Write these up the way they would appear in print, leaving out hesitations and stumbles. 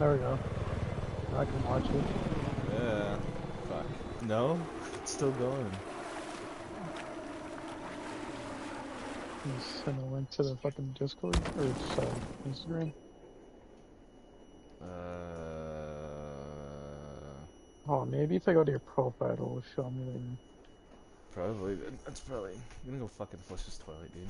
There we go. I can watch it. Yeah. Fuck. No? It's still going. Just send a link to the fucking Discord or Instagram. Oh, maybe if I go to your profile, it'll show me that. Probably. That's probably. I'm gonna go fucking flush this toilet, dude.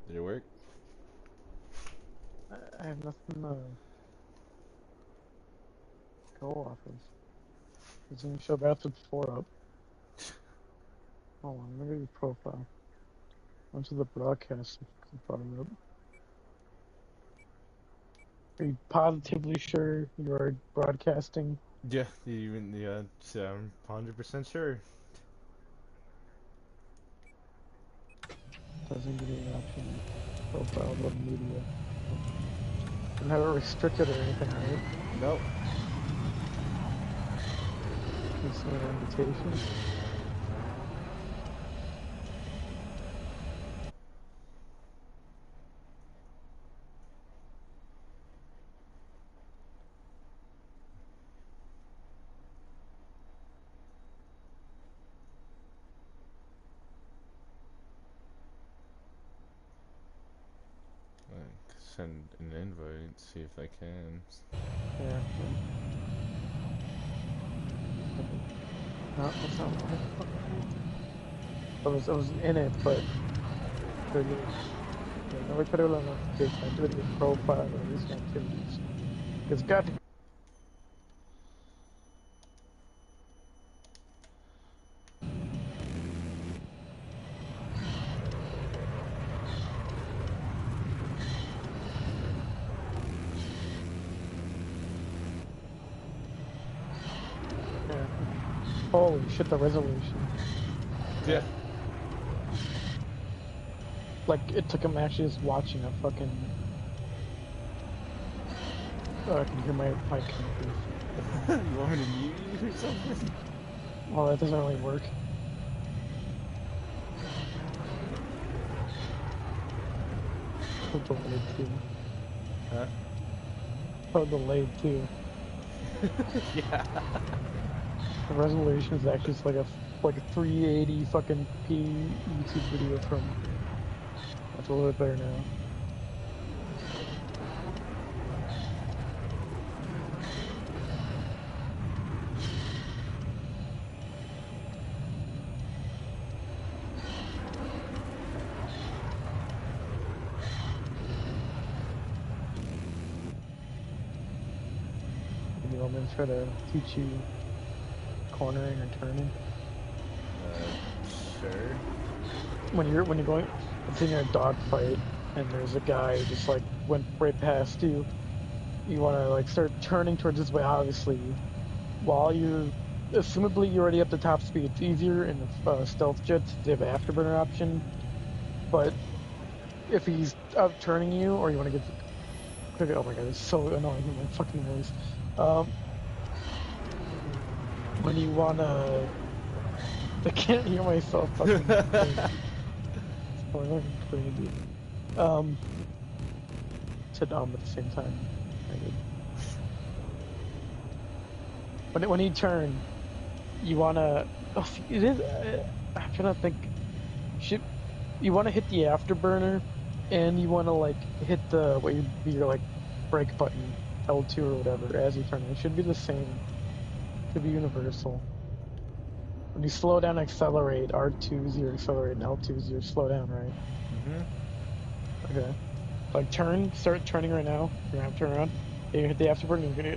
Did it work? I have nothing to go off of. It's gonna show Battlefield 4 up. Hold on, look at your profile. Onto the broadcast brought it up. Are you positively sure you are broadcasting? Yeah, yeah, 100% sure. Doesn't give you an option. Profile of media. Don't have it restricted or anything, right? Nope. It's an invitation. Send an invite, see if I can. Yeah. No, that's not what the fuck. I was in it, but no way put it on notification. I do it in your profile or recent activities. It's got to. Yeah. Holy shit, the resolution. Yeah. Like, it took him actually just watching a fucking. Oh, I can hear my computer. You want me to mute you or something? Well, that doesn't really work. So delayed too. Huh? So delayed too. Yeah. The resolution is actually just like a 380 fucking p YouTube video from. That's a little bit better now. You want me to try to teach you cornering or turning? Sure. When you're going, let's say you're in a dogfight and there's a guy who just like went right past you. You want to like start turning towards this way, obviously, while you're assumably you're already up to top speed. It's easier in the stealth jets. They have an afterburner option, but if he's out turning you or you want to get quick, oh my god, it's so annoying in my fucking voice. Um, when you wanna, I can't hear myself fucking think. It's fucking crazy. Um, said at the same time. I did. When you turn, you wanna. Oh, it is. I'm trying to think. Should you want to hit the afterburner, and you want to like hit the what would be your like brake button L2 or whatever as you turn. It should be the same. Should be universal. when you slow down and accelerate, R2 is your accelerate and L2 is your slow down, right? Mm-hmm. Okay. Like start turning right now. You're gonna have to turn around. You hit the afterburner. You're gonna.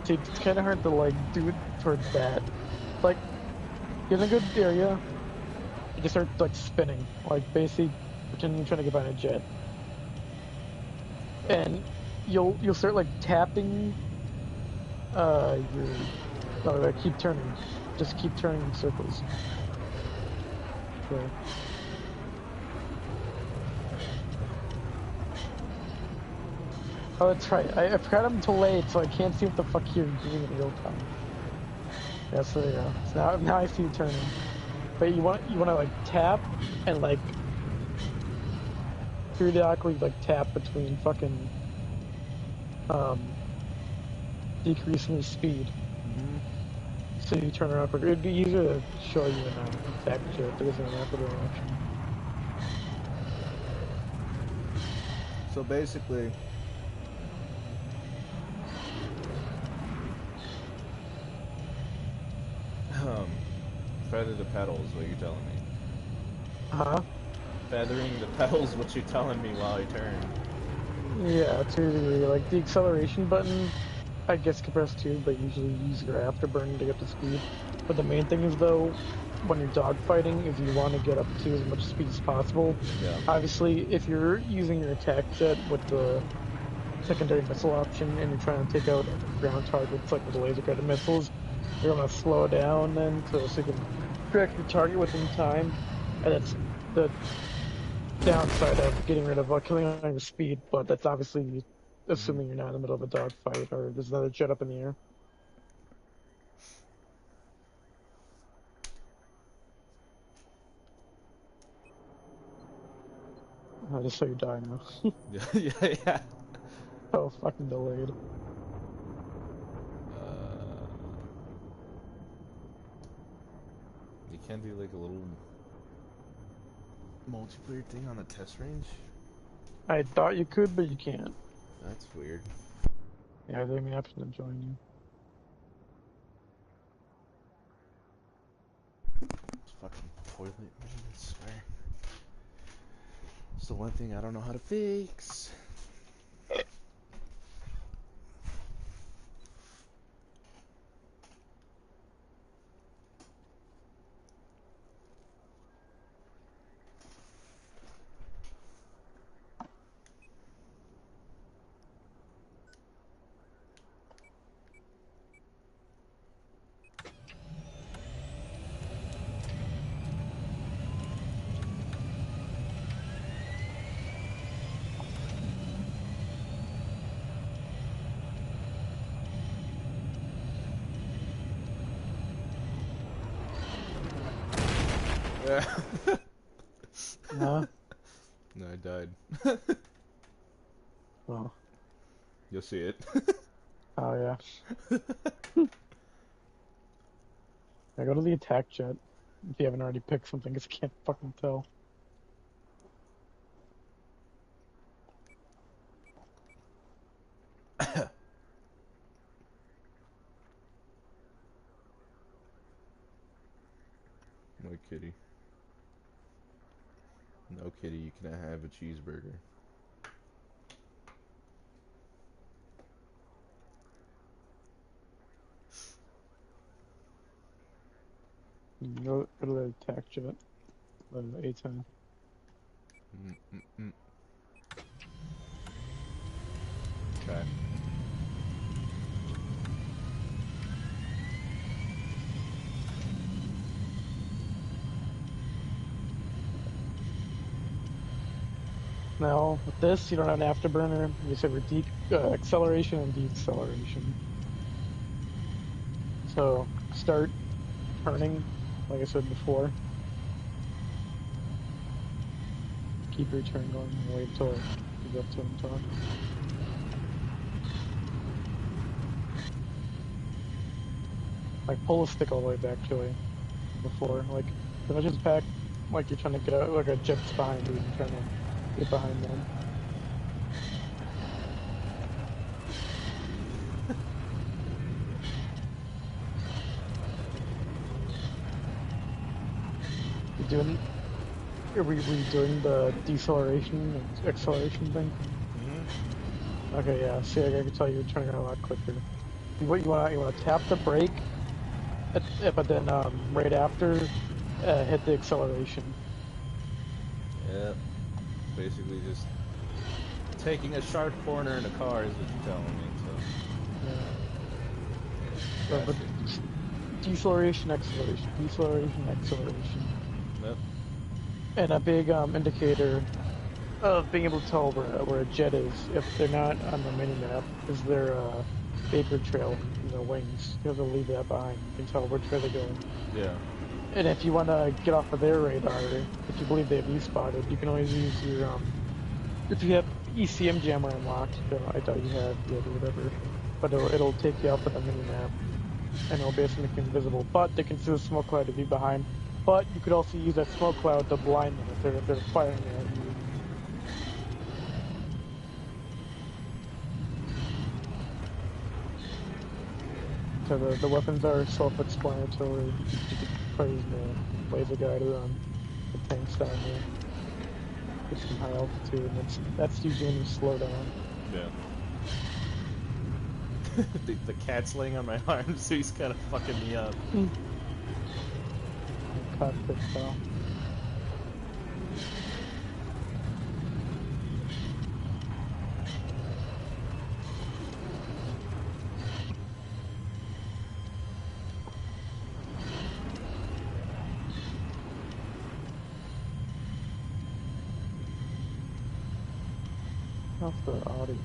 See, it's kind of hard to like do it towards that. Like, get in a good area. You can start like spinning, like basically pretending you're trying to get behind a jet, Okay. and you'll start like tapping your keep turning, just keep turning in circles. Okay. Oh, that's right. I forgot I'm delayed, so I can't see what the fuck you're doing in real time. Yeah, so there you go. So now I see you turning. But you want to like tap and like periodically like tap between fucking um decreasing your speed. Mm-hmm. So you turn around quicker. It'd be easier to show you in attack jet that isn't an afterburner option. So basically, um, feather the pedals. What you're telling me? Huh? Feathering the pedals. What you're telling me while I turn? Yeah, to a degree. Like the acceleration button, I guess compressed too, but usually you use your afterburner to get to speed. But the main thing is though, when you're dogfighting, is you want to get up to as much speed as possible. Yeah. Obviously, if you're using your attack jet with the secondary missile option and you're trying to take out ground targets like with laser guided missiles, you're gonna slow down then so you can track your target within time. And that's the downside of getting rid of killing on your speed, but that's obviously Mm-hmm. assuming you're not in the middle of a dogfight or there's another jet up in the air. I just saw you die now. Yeah. Yeah. Yeah. So fucking delayed. You can't do like a little multiplayer thing on the test range. I thought you could, but you can't. That's weird. Yeah, they may have to join you. It's fucking toilet, man. I swear. It's the one thing I don't know how to fix. Yeah. Huh? No, I died. Oh. You'll see it. Oh yeah. I go to the attack jet if you haven't already picked something, because I can't fucking tell. No kitty. No kitty, you cannot have a cheeseburger. Go to the attack jet. A10. Mm-mm-mm. Okay. Now, with this, you don't have an afterburner. You just have your acceleration and deceleration. So, start turning, like I said before. Keep your turn going and wait until you get to him talk. Like, pull the stick all the way back to it before. Like, don't just pack like you're trying to get out, like a jet's behind you and trying to get behind them. You doing? Were you doing the deceleration and acceleration thing? Mm-hmm. Okay, yeah. See, I can tell you're turning around a lot quicker. What you want to tap the brake, but then right after, hit the acceleration. Yep. Basically just taking a sharp corner in a car is what you're telling me, so. Yeah. But Gotcha. deceleration, acceleration, deceleration, acceleration, Yep. and a big indicator of being able to tell where a jet is if they're not on the mini map is their vapor trail in their wings. Because they'll leave that behind. You can tell which way they're going. Yeah. And if you want to get off of their radar, if you believe they have you spotted, you can always use your if you have ECM jammer unlocked. I doubt you have yet or whatever, but it'll take you off of the mini map and it'll basically make you invisible. But they can see the smoke cloud to be behind. But you could also use that smoke cloud to blind them if they're firing at you. So the weapons are self-explanatory. You could try using the laser guided on the tanks down there. Get some high altitude, and that's usually when you slow down. Yeah. The cat's laying on my arm, so he's kind of fucking me up. Cockpit style. Off the audio.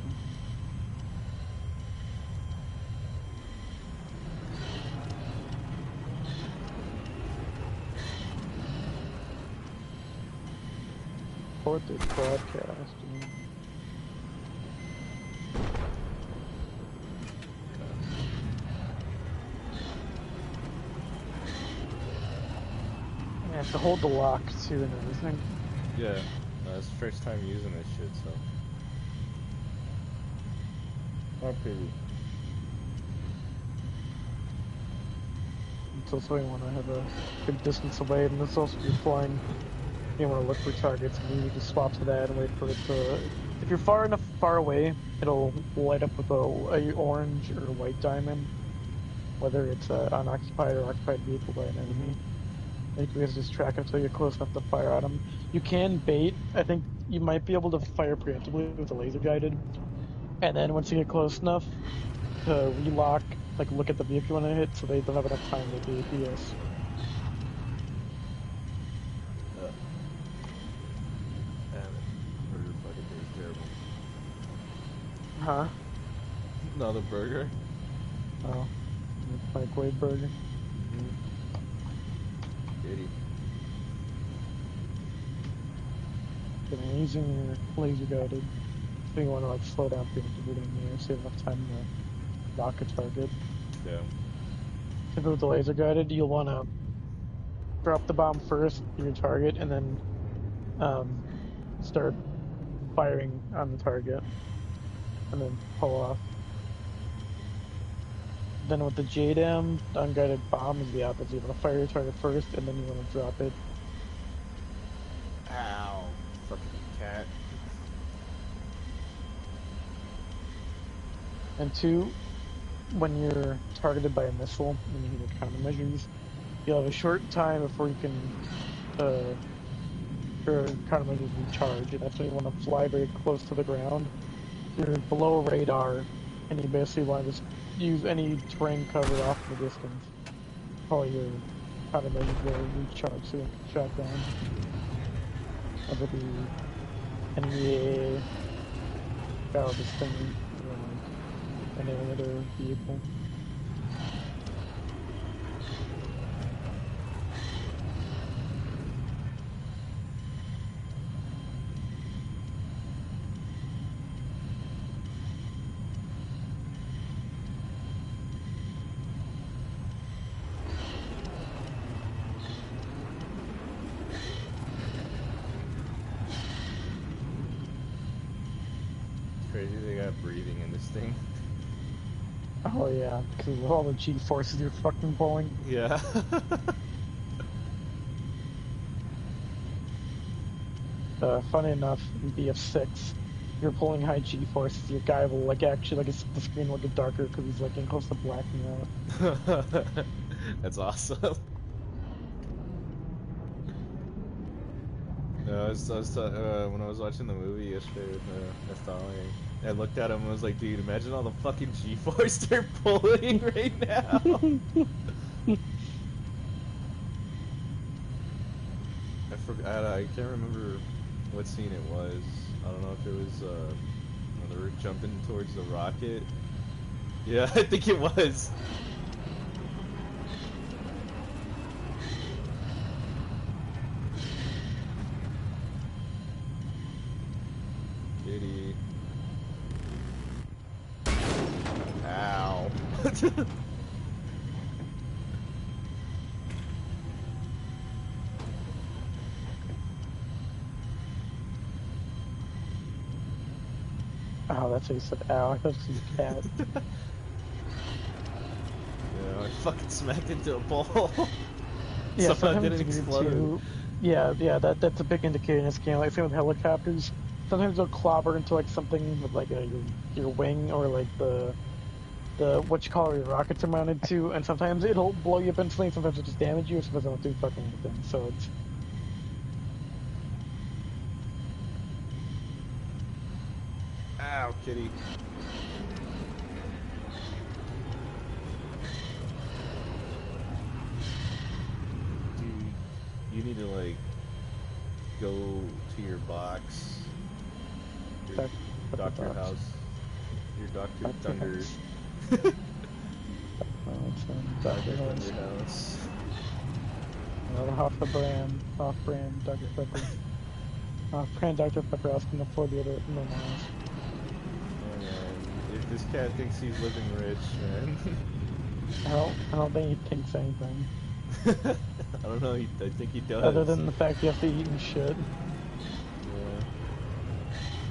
Report this broadcast. You have to hold the lock too and everything. Yeah. It's the first time using this shit, so. Not pretty. It's also you want to have a good distance away, and it's also if you're flying. You want to look for targets, and you just swap to that and wait for it to. If you're far away, it'll light up with a orange or white diamond, whether it's an unoccupied or occupied vehicle by an enemy. And you can just track it until you're close enough to fire at them. You can bait. I think you might be able to fire preemptively with the laser guided, and then once you get close enough to relock, like look at the vehicle you want to hit, so they don't have enough time to do APS. Damn it. Burger fucking tastes terrible. Huh? Another burger? Oh, microwave burger. Kitty. And using your laser guided, so you want to like slow down preemptively in the air, save enough time to lock a target. Yeah. If with the laser guided, you'll want to drop the bomb first to your target, and then start firing on the target, and then pull off. Then with the JDAM, the unguided bomb is the opposite. You want to fire your target first, and then you want to drop it. Ow. Fucking cat. And two, when you're targeted by a missile, and you need countermeasures, you'll have a short time before you can your countermeasures recharge, and that's when you want to fly very close to the ground. You're below radar, and you basically want to just use any terrain cover off in the distance. All your countermeasures will recharge, so you can shot down. Whether it be enemy battle this thing, or like any other vehicle. Crazy they got breathing in this thing. Oh yeah, because of all the G forces you're fucking pulling. Yeah. funny enough, in BF6, you're pulling high G forces, your guy will like actually like the screen will get darker because he's like getting close to blacking out. That's awesome. When I was watching the movie yesterday with my family, I looked at him and was like, dude, imagine all the fucking G-force they're pulling right now. I forgot. I can't remember what scene it was. I don't know if it was when they were jumping towards the rocket. Yeah, I think it was. Kitty. Ow. Oh, that's how you said ow. I thought it was a cat. Yeah, I fucking smacked into a ball. Yeah, Somehow it sometimes didn't it's weird explode. too. Yeah, that's a big indicator in this game. Like same with helicopters. Sometimes they'll clobber into like something with like your wing or like the what you call your rockets are mounted to, and sometimes it'll blow you up instantly. Sometimes it'll just damage you. Sometimes it won't do fucking anything. So it's Ow, kitty. Dude, you need to like go to your box, your back at the doctor box. house, your Doctor Doctor Thunder, House. It's Doctor Doctor Thunder House. house. Another off-brand Dr. Pepper. Off-brand Dr. Pepper asking to afford the other normals. Oh man, if this cat thinks he's living rich, man. I don't think he thinks anything I don't know. I think he other does. than the fact you have to eat and shit. Yeah.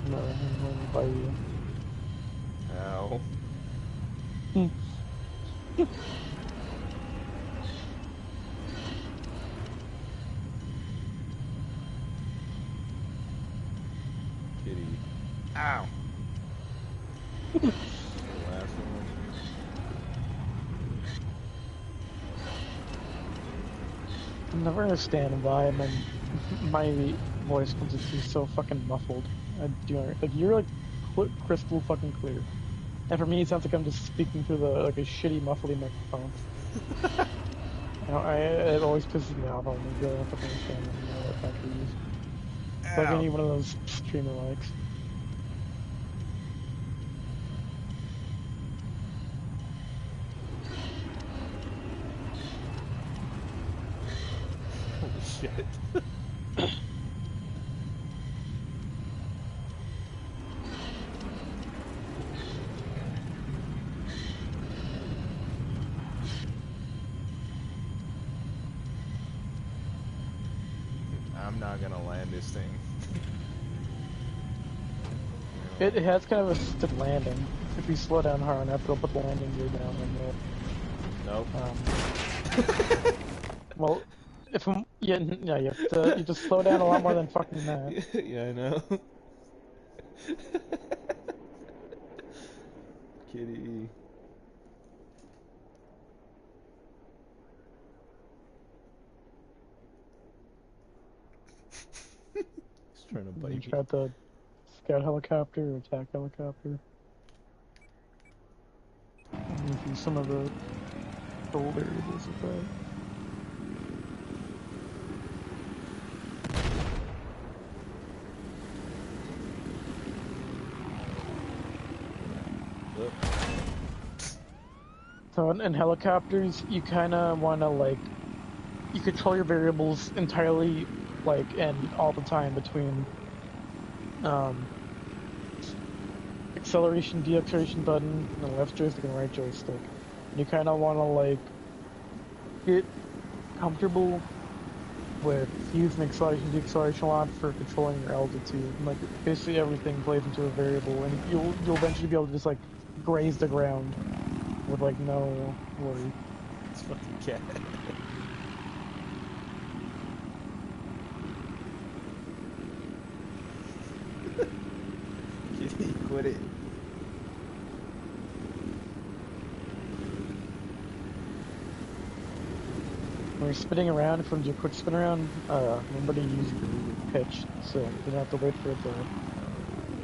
No, I'm by you. Ow. Kitty. Ow. The last one. I never understand why my voice comes through so fucking muffled. I do like you're like crystal fucking clear, and for me it sounds like I'm just speaking through the like a shitty muffly microphone. It always pisses me off. I'm like, I don't fucking understand what the fuck I use. It's like Ow. any one of those streamer mics. Holy shit. I'm not gonna land this thing. It has kind of a assisted landing. If you slow down hard enough, it'll put the landing gear down and Nope. well, if I'm, yeah, you just slow down a lot more than fucking that. Yeah, I know. Kitty. He's trying to You bite me. tried the scout helicopter or attack helicopter. Review some of the gold areas of that. Look. So in helicopters, you kind of want to like you control your variables entirely, like and all the time between um, acceleration, deceleration button, and the left joystick and right joystick. And you kind of want to like get comfortable with using acceleration, deceleration a lot for controlling your altitude. And, like basically everything plays into a variable, and you'll eventually be able to just like graze the ground with like no worry. It's fucking cat. doing it. When you're spinning around, if you want to do a quick spin around, remember to use your pitch, so you don't have to wait for it to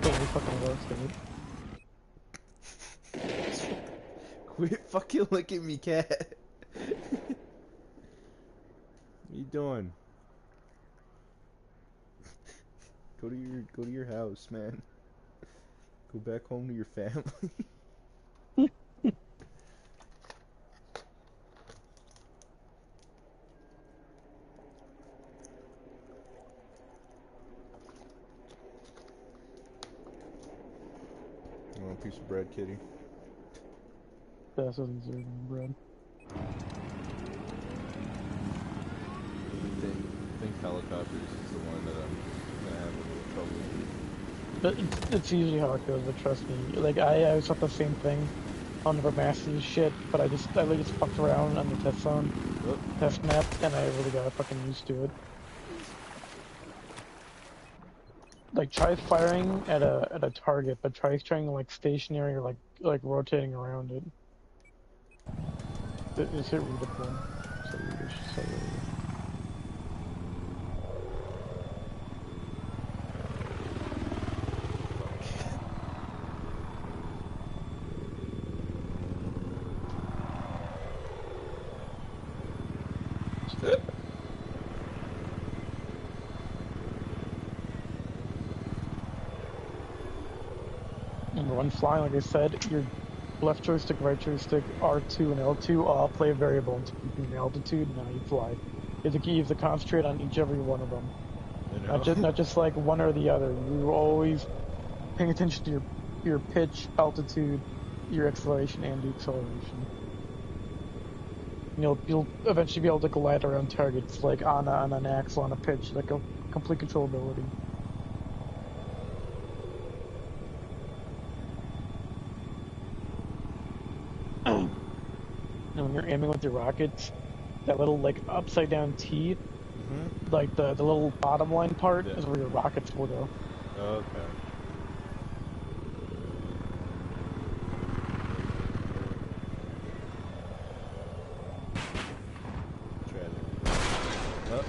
totally fucking rotate. Quit fucking licking me, cat. What you doing? Go to your house, man. Go back home to your family. You want a piece of bread, kitty? That doesn't deserve any bread. I think helicopters is the one that I'm gonna have a little trouble with. But it's usually how it goes, but trust me. Like, I always thought the same thing. I'll never master this shit, but I really just fucked around on the test zone, Oh, test map, and I really got fucking used to it. Like, try firing at a target, but try trying like stationary or like rotating around it. It's hit readable. So weird, so weird. And when flying, like I said, your left joystick, right joystick, R2 and L2 all play a variable into keeping your altitude and how you fly. You have to concentrate on each every one of them. you know. Not just like one or the other. You're always paying attention to your pitch, altitude, your acceleration, and deceleration. You'll eventually be able to glide around targets like on an axle, on a pitch, like a complete controllability. And when you're aiming with your rockets, that little like upside down T, like the little bottom line part, is where your rockets will go. Okay. Oh.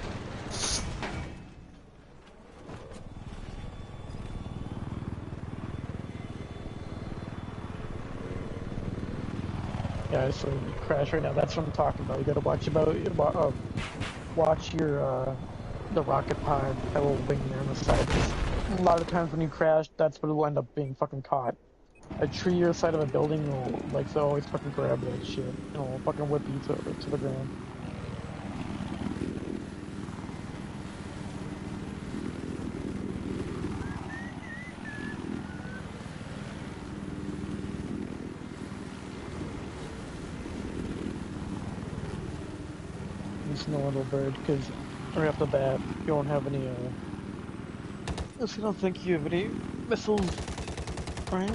Yeah, so you crash right now. That's what I'm talking about. You gotta watch your the rocket pod, that little wing there on the side. 'Cause a lot of times when you crash, that's what will end up being fucking caught. A tree or the side of a building will like to always fucking grab that shit and will fucking whip you to the ground. It's no little bird because right off the bat you won't have any. I don't think you have any missiles, right?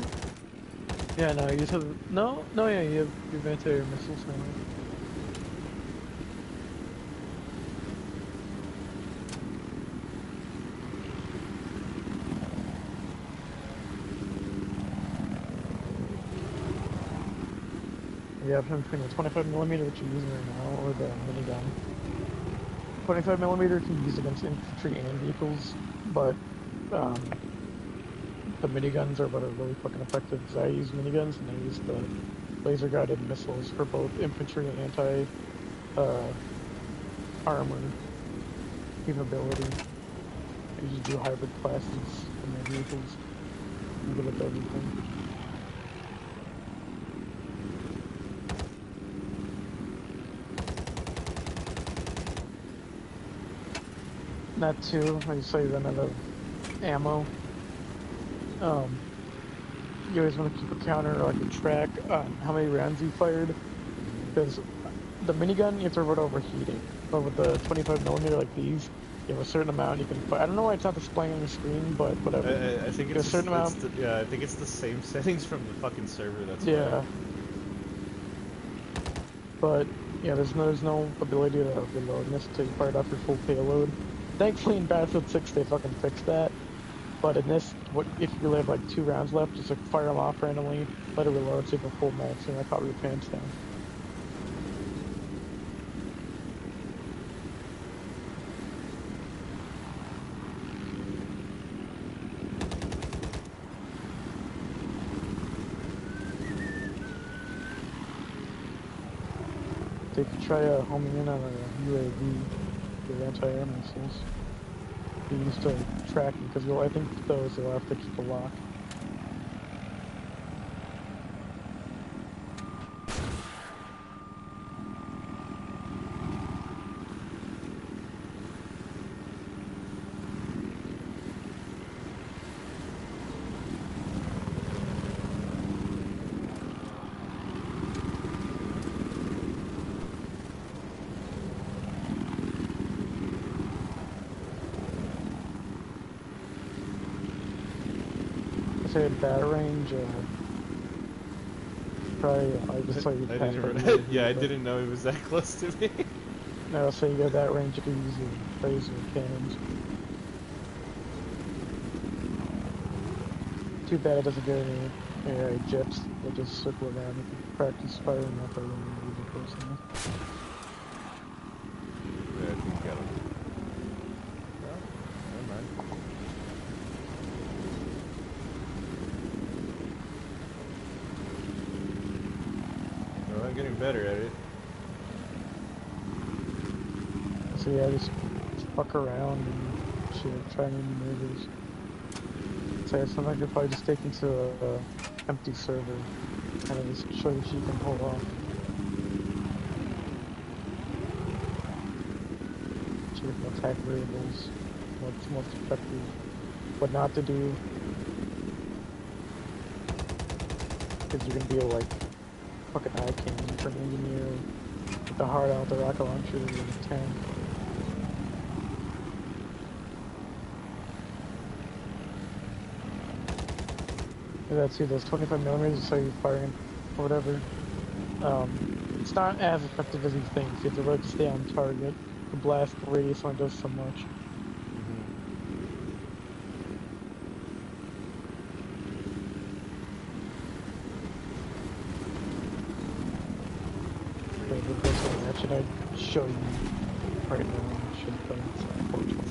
Yeah, no, you just have no, yeah, you have anti-air missiles now. Yeah, I'm between the 25mm, which you're using right now, or the minigun. 25mm can be used against infantry and vehicles, but the miniguns are what are really fucking effective. Because I use miniguns and I use the laser guided missiles for both infantry and anti armor capability. I usually do hybrid classes in my vehicles. I'm good at everything. That too, I just say run out of ammo. You always want to keep a counter, like a track on how many rounds you fired, because the minigun you have to worry about overheating, but with the 25mm like these, you have a certain amount you can fire. I don't know why it's not displaying on your screen, but whatever. I think it's a certain amount. yeah, I think it's the same settings from the fucking server. That's Yeah, why. but yeah, there's no ability to reload this until you fired off your full payload. Thankfully in Battlefield 6 they fucking fixed that. But in this, what if you really have like 2 rounds left? Just like fire them off randomly, let it reload, so you have a full mag, so you're not caught with your pants down. So you could try homing in on a UAV with anti-air missiles. Be used to tracking, because I think those will have to keep a lock. Say at that range, probably I just saw you I pass that didn't. UAV, Yeah, I but didn't know it was that close to me. no, say you go that range, you could use the laser cannons. Too bad it doesn't get any jets. They just circle around. You can practice firing up, I don't use it personally. Yeah, I think got him. No, never mind. Well, I'm getting better at it. So yeah, just fuck around and shit, try new maneuvers. So yeah, something I could probably just take into a empty server, kind of just show you what you can pull off. Check attack variables, what's most effective, what not to do, because you're gonna be like fucking eye cannon for an engineer, with the hard out, the rocket launcher, and the tank. And that's see those 25 millimeters, so you're firing or whatever. It's not as effective as you think. You have to really stay on target. The blast radius only does so much. Okay, but that's what that should I show you right now? Should but it's 420.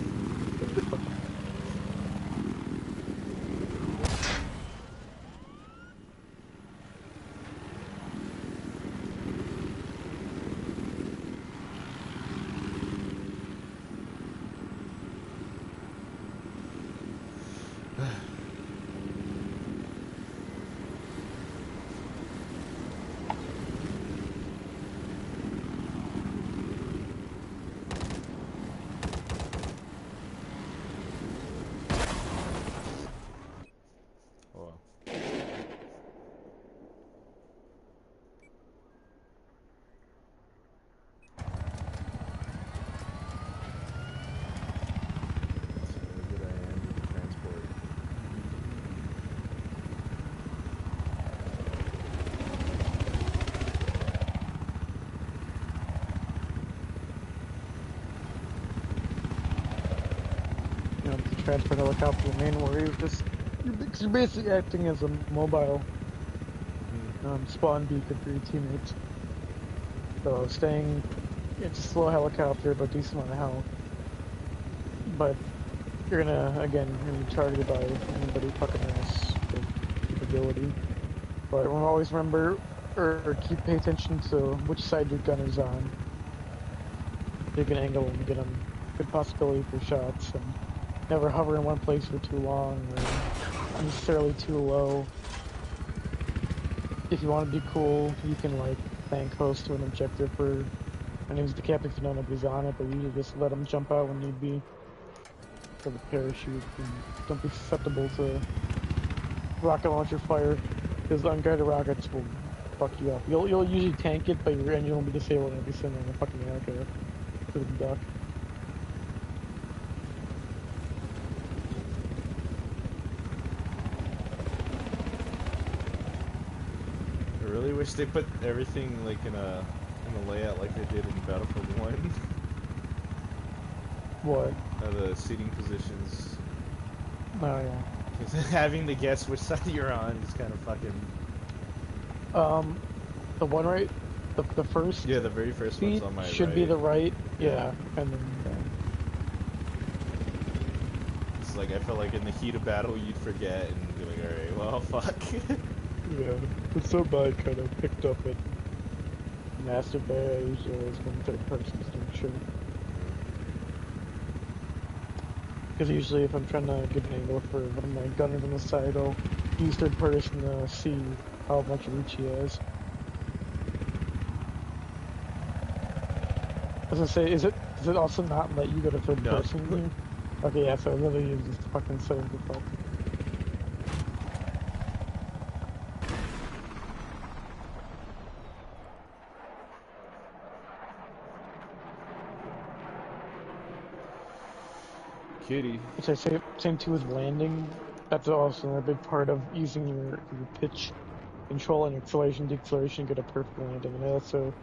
Oh, that's how good I am with transport. You know, the transport helicopter, the main where you're basically acting as a mobile spawn beacon for your teammates. So staying, it's a slow helicopter, but decent amount of health. But you're gonna, again, you're gonna be targeted by anybody fucking has the capability. But always remember, or pay attention to which side your gunner's on. You can angle and get them good possibility for shots, and never hover in one place for too long or unnecessarily too low. If you want to be cool, you can like bank close to an objective for enemies to cap if you know nobody's on it, but usually just let them jump out when need be for the parachute. And don't be susceptible to rocket launcher fire, because unguided rockets will fuck you up. You'll usually tank it, but your engine will be disabled and you'll be sitting in a fucking aircraft to the duck. I really wish they put everything like in a layout like they did in Battlefield 1. What? The seating positions. Oh yeah. Because having to guess which side you're on is kind of fucking. Um, the one right, the first Yeah, the very first one's seat on my should be right. the right. Yeah. Yeah, and then It's like I felt like in the heat of battle you'd forget and be like, alright, well, fuck. yeah, but somebody kind of picked up at Massive Bay. I usually always go in third person just to make sure. Because usually if I'm trying to get an angle for one of my gunners on the side, I'll use third person to see how much reach he has. I was gonna say, does it also not let you go to third No. person here? Okay, yeah, so it literally is just fucking setting the fuck. Kitty. Which I say, same too with landing. That's also a big part of using your pitch control and acceleration, deceleration to get a perfect landing. And also,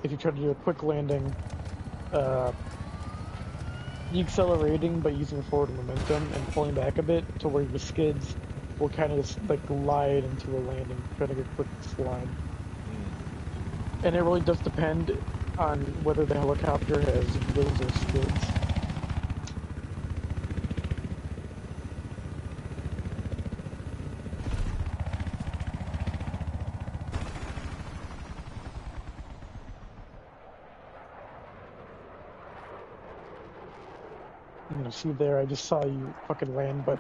if you try to do a quick landing, uh, decelerating but using forward momentum and pulling back a bit to where your skids will kind of just like glide into a landing, try to get a quick slide. And it really does depend on whether the helicopter has wheels or skids. You know, see there, I just saw you fucking land, but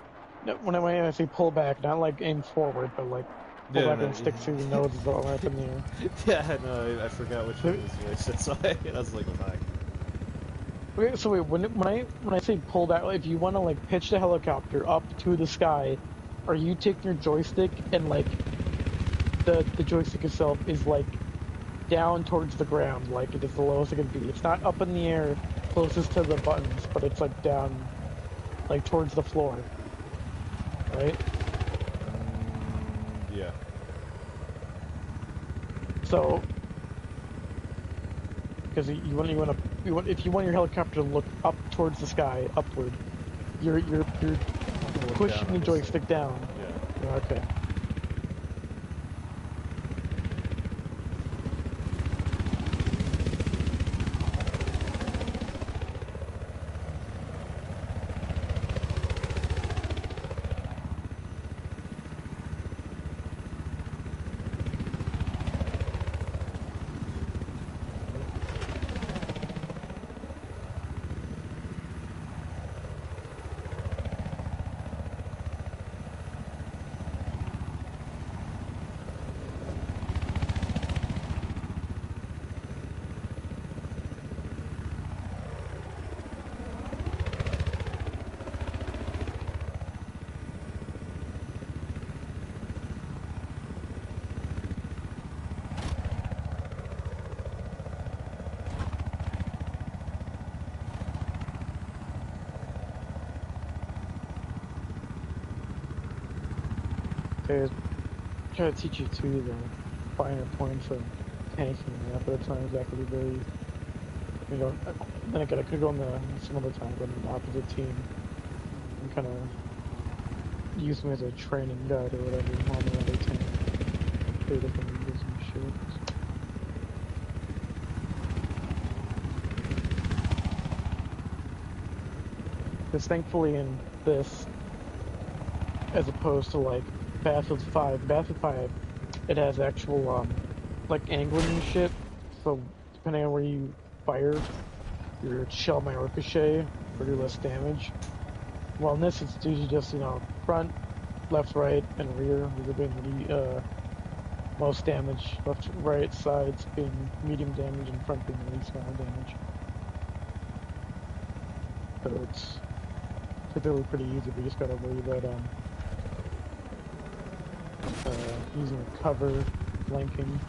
when I say pull back, not like aim forward, but like pull Yeah, back no. and stick to your nose is all up in the air. Yeah, no, I forgot which one So, was which. That's why I was like, fuck. okay, so wait, when I say pull back, if you want to like pitch the helicopter up to the sky, are you taking your joystick and like the joystick itself is like down towards the ground, like it is the lowest it can be. It's not up in the air closest to the buttons, but it's like down, like towards the floor, right? Yeah. So, because if you want your helicopter to look up towards the sky, upward, you're I'm gonna look down pushing the on this side. joystick down. Yeah. Okay. They try to teach you too the finer points of tanking and that, but it's not exactly very. You know, then again, I could go on some other time, but on the opposite team and kind of use me as a training guide or whatever on the other tank. Play different moves and shit. Because thankfully in this, as opposed to like Battlefield 5, it has actual like angling and shit. So depending on where you fire, your shell might ricochet or do less damage. Well, in this, it's usually just front, left, right, and rear. These have been the most damage. Left, right, sides being medium damage, and front being the least amount of damage. So it's typically pretty easy. We just gotta worry about using cover, flanking,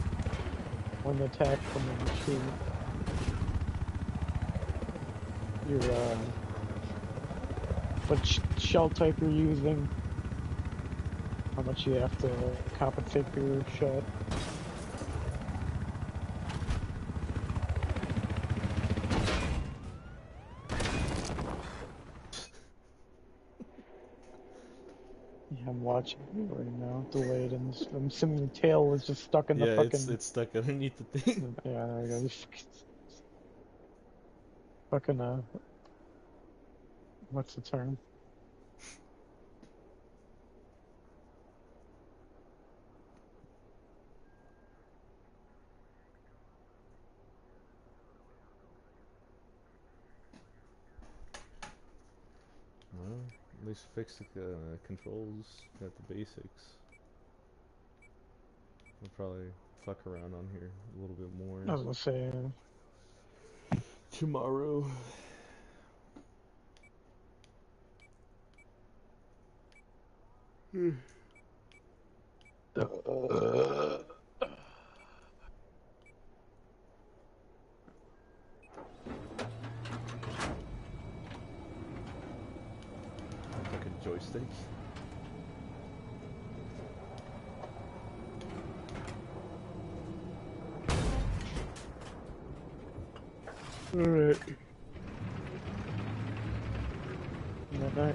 when to attack, when to retreat. Your what shell type you're using, how much you have to compensate for your shot. Yeah, I'm watching it right now, delayed, and I'm assuming the tail was just stuck in the Yeah, fucking. it's stuck underneath the thing. Yeah, there we go. This fucking what's the term? Well, at least fix the controls. Got the basics. I'll probably fuck around on here a little bit more I was gonna say, tomorrow. Like a joystick. all right, midnight.